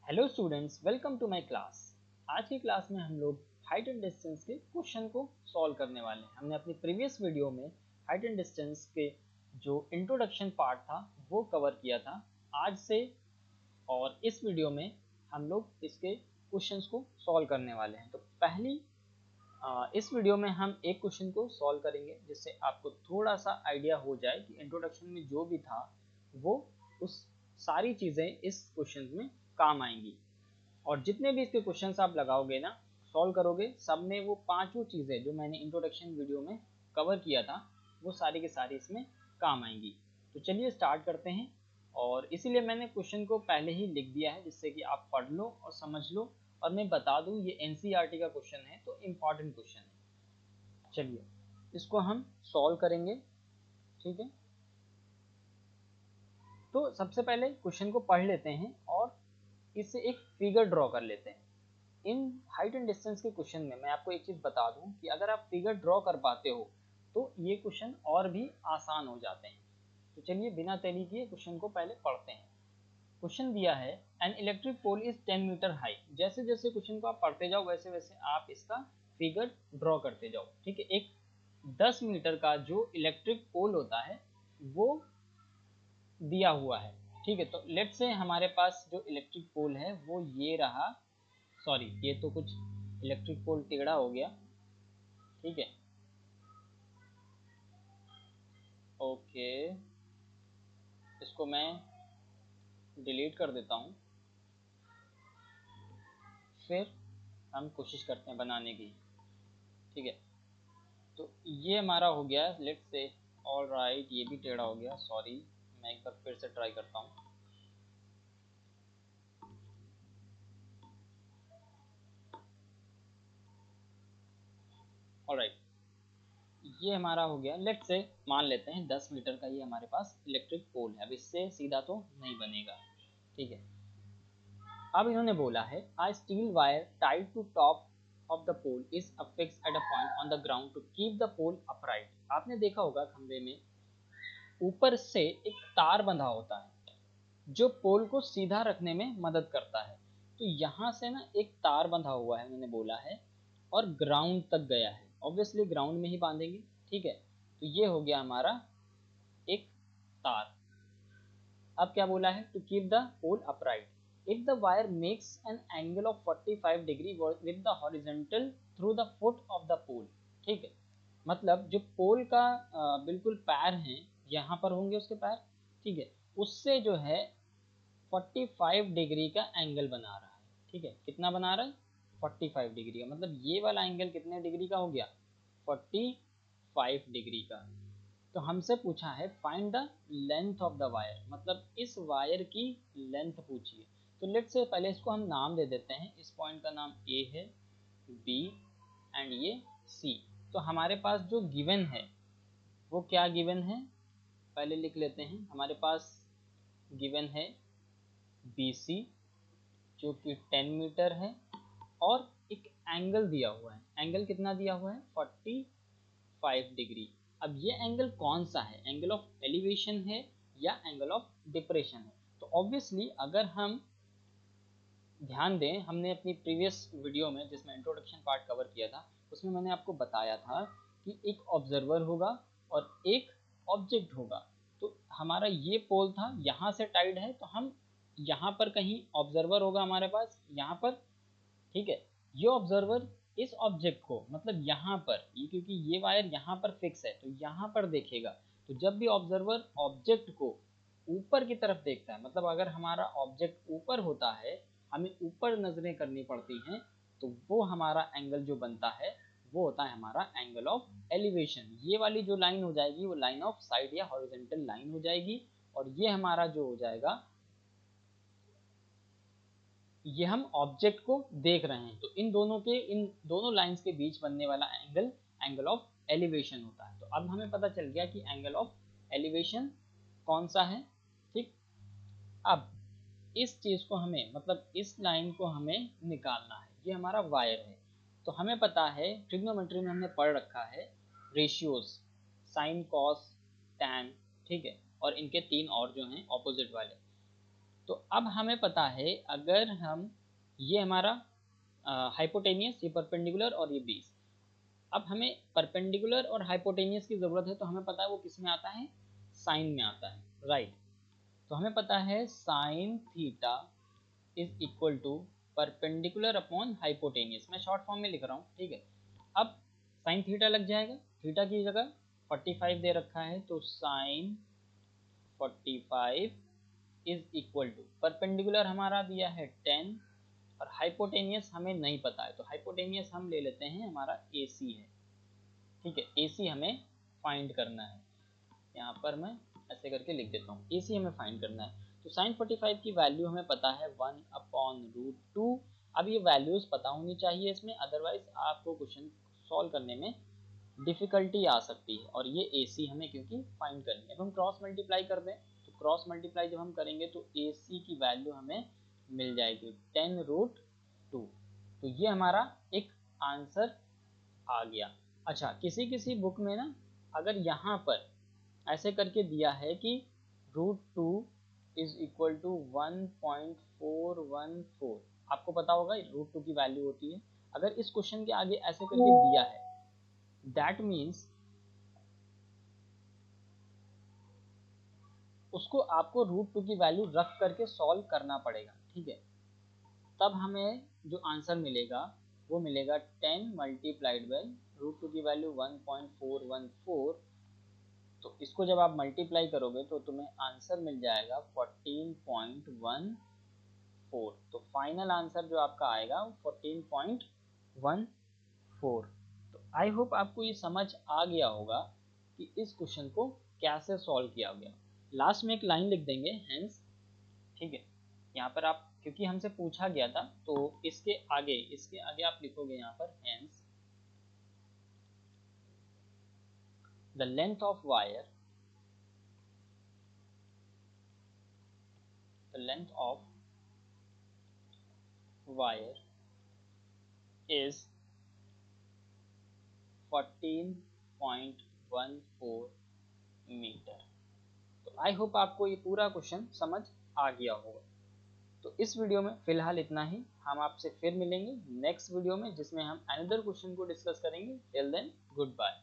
Hello students, welcome to my class. आज की class में हम लोग हाइट एंड डिस्टेंस के क्वेश्चन को सॉल्व करने वाले हैं। हमने अपनी प्रीवियस वीडियो में हाइट एंड डिस्टेंस के जो इंट्रोडक्शन पार्ट था वो कवर किया था। आज से और इस वीडियो में हम लोग इसके क्वेश्चंस को सॉल्व करने वाले हैं। तो इस वीडियो में हम एक क्वेश्चन को सॉल्व करेंगे जिससे आपको थोड़ा सा आइडिया हो जाए कि इंट्रोडक्शन में जो भी था वो उस सारी चीज़ें इस क्वेश्चन में काम आएंगी। और जितने भी इसके क्वेश्चंस आप लगाओगे ना, सॉल्व करोगे, सब में वो पांचों चीज़ें जो मैंने इंट्रोडक्शन वीडियो में कवर किया था वो सारी के सारी इसमें काम आएंगी। तो चलिए स्टार्ट करते हैं। और इसीलिए मैंने क्वेश्चन को पहले ही लिख दिया है जिससे कि आप पढ़ लो और समझ लो। और मैं बता दूं ये एनसीईआरटी का क्वेश्चन है तो इम्पॉर्टेंट क्वेश्चन है। चलिए इसको हम सॉल्व करेंगे, ठीक है। तो सबसे पहले क्वेश्चन को पढ़ लेते हैं और इससे एक फिगर ड्रॉ कर लेते हैं। इन हाइट एंड डिस्टेंस के क्वेश्चन में मैं आपको एक चीज़ बता दूं कि अगर आप फिगर ड्रॉ कर पाते हो तो ये क्वेश्चन और भी आसान हो जाते हैं। तो चलिए बिना देरी किए क्वेश्चन को पहले पढ़ते हैं। क्वेश्चन दिया है an electric pole is 10 metre high. जैसे जैसे क्वेश्चन को आप पढ़ते जाओ वैसे वैसे आप इसका फिगर ड्रॉ करते जाओ, ठीक है। एक 10 मीटर का जो इलेक्ट्रिक पोल होता है वो दिया हुआ है, ठीक है। तो लेट से हमारे पास जो इलेक्ट्रिक पोल है वो ये रहा। सॉरी, ये तो कुछ इलेक्ट्रिक पोल टेढ़ा हो गया, ठीक है। ओके, इसको मैं डिलीट कर देता हूँ, फिर हम कोशिश करते हैं बनाने की, ठीक है। तो ये हमारा हो गया लेट से। ऑल राइट, ये भी टेढ़ा हो गया, सॉरी। मैं एक बार फिर से ट्राई करता हूँ। ऑल राइट, ये हमारा हो गया। लेट से मान लेते हैं 10 मीटर का ये हमारे पास इलेक्ट्रिक पोल है। अब इससे सीधा तो नहीं बनेगा, ठीक है। अब इन्होंने बोला है a steel wire tied to top of the pole is affixed at a point on the ground to keep the pole upright। आपने देखा होगा खंबे में ऊपर से एक तार बंधा होता है जो पोल को सीधा रखने में मदद करता है। तो यहाँ से ना एक तार बंधा हुआ है, मैंने बोला है, और ग्राउंड तक गया है। ऑब्वियसली ग्राउंड में ही बांधेंगे, ठीक है। तो ये हो गया हमारा एक तार। अब क्या बोला है, to keep the pole upright if the wire makes an angle of 45 degree with the horizontal through the foot of the pole, ठीक है। मतलब जो पोल का बिल्कुल पैर है, यहाँ पर होंगे उसके पैर, ठीक है, उससे जो है 45 डिग्री का एंगल बना रहा है, ठीक है। कितना बना रहा है, 45 डिग्री का। मतलब ये वाला एंगल कितने डिग्री का हो गया, 45 डिग्री का। तो हमसे पूछा है find the length of the wire, मतलब इस वायर की लेंथ पूछिए। तो लेट से पहले इसको हम नाम दे देते हैं। इस पॉइंट का नाम ए है, बी एंड ये सी। तो हमारे पास जो गिवन है वो क्या गिवन है, पहले लिख लेते हैं। हमारे पास गिवन है बी सी जो कि 10 मीटर है और एक एंगल दिया हुआ है। एंगल कितना दिया हुआ है, 45 डिग्री। अब ये एंगल कौन सा है, एंगल ऑफ एलिवेशन है या एंगल ऑफ डिप्रेशन है। तो ऑब्वियसली अगर हम ध्यान दें, हमने अपनी प्रीवियस वीडियो में जिसमें इंट्रोडक्शन पार्ट कवर किया था उसमें मैंने आपको बताया था कि एक ऑब्जर्वर होगा और एक ऑब्जेक्ट होगा। तो हमारा ये पोल था, यहाँ से टाइड है, तो हम यहाँ पर कहीं ऑब्जर्वर होगा हमारे पास, यहाँ पर, ठीक है। ये ऑब्जर्वर इस ऑब्जेक्ट को, मतलब यहाँ पर, ये क्योंकि ये वायर यहाँ पर फिक्स है तो यहाँ पर देखेगा। तो जब भी ऑब्जर्वर ऑब्जेक्ट को ऊपर की तरफ देखता है, मतलब अगर हमारा ऑब्जेक्ट ऊपर होता है, हमें ऊपर नजरें करनी पड़ती हैं, तो वो हमारा एंगल जो बनता है वो होता है हमारा एंगल ऑफ एलिवेशन। ये वाली जो लाइन हो जाएगी वो लाइन ऑफ साइट या हॉरिजॉन्टल लाइन हो जाएगी। और ये हमारा जो हो जाएगा, ये हम ऑब्जेक्ट को देख रहे हैं। तो इन दोनों लाइंस के बीच बनने वाला एंगल एंगल ऑफ एलिवेशन होता है। तो अब हमें पता चल गया कि एंगल ऑफ एलिवेशन कौन सा है, ठीक। अब इस चीज को हमें, मतलब इस लाइन को हमें निकालना है। ये हमारा वायर है। तो हमें पता है, ट्रिग्नोमेट्री में हमने पढ़ रखा है रेशियोज, साइन कॉस टैन, ठीक है। और इनके तीन और जो हैं ऑपोजिट वाले। तो अब हमें पता है अगर हम ये हमारा हाइपोटेनियस, ये परपेंडिकुलर और ये बेस, अब हमें परपेंडिकुलर और हाइपोटेनियस की ज़रूरत है, तो हमें पता है वो किस में आता है, साइन में आता है, राइट। तो हमें पता है sine theta is equal to perpendicular upon hypotenuse. मैं शॉर्ट फॉर्म में लिख रहा हूँ, ठीक है। अब साइन थीटा लग जाएगा, थीटा की जगह 45 दे रखा है, तो sine 45 is equal to perpendicular हमारा दिया है 10 और हाइपोटेनियस हमें नहीं पता है, तो हाइपोटेनियस हम ले लेते हैं, हमारा AC है, ठीक है। AC हमें फाइंड करना है, यहाँ पर मैं ऐसे करके लिख देता हूँ, AC हमें फाइंड करना है। तो साइन 45 की वैल्यू हमें पता है 1/√2। अब ये वैल्यूज पता होनी चाहिए इसमें, अदरवाइज आपको क्वेश्चन सॉल्व करने में डिफिकल्टी आ सकती है। और ये AC हमें क्योंकि फाइंड करनी है, अब हम क्रॉस मल्टीप्लाई कर दें, तो क्रॉस मल्टीप्लाई जब हम करेंगे तो AC की वैल्यू हमें मिल जाएगी 10√2। तो ये हमारा एक आंसर आ गया। अच्छा, किसी किसी बुक में ना अगर यहाँ पर ऐसे करके दिया है कि √2 इज इक्वल टू 1.414, आपको पता होगा √2 की वैल्यू होती है। अगर इस क्वेश्चन के आगे ऐसे करके दिया है, दैट मीन्स उसको आपको √2 की वैल्यू रख करके सॉल्व करना पड़ेगा, ठीक है। तब हमें जो आंसर मिलेगा वो मिलेगा 10 मल्टीप्लाइड बाई √2 की वैल्यू 1.414। तो इसको जब आप मल्टीप्लाई करोगे तो तुम्हें आंसर मिल जाएगा 14.14। तो फाइनल आंसर जो आपका आएगा वो 14.14। तो आई होप आपको ये समझ आ गया होगा कि इस क्वेश्चन को कैसे सॉल्व किया गया। लास्ट में एक लाइन लिख देंगे हेंस, ठीक है। यहाँ पर आप क्योंकि हमसे पूछा गया था तो इसके आगे आप लिखोगे यहाँ पर hence the length of wire, the length of wire is 14.14 metre. तो आई होप आपको ये पूरा क्वेश्चन समझ आ गया होगा। तो इस वीडियो में फिलहाल इतना ही, हम आपसे फिर मिलेंगे नेक्स्ट वीडियो में जिसमें हम अनदर क्वेश्चन को डिस्कस करेंगे। Till then good bye.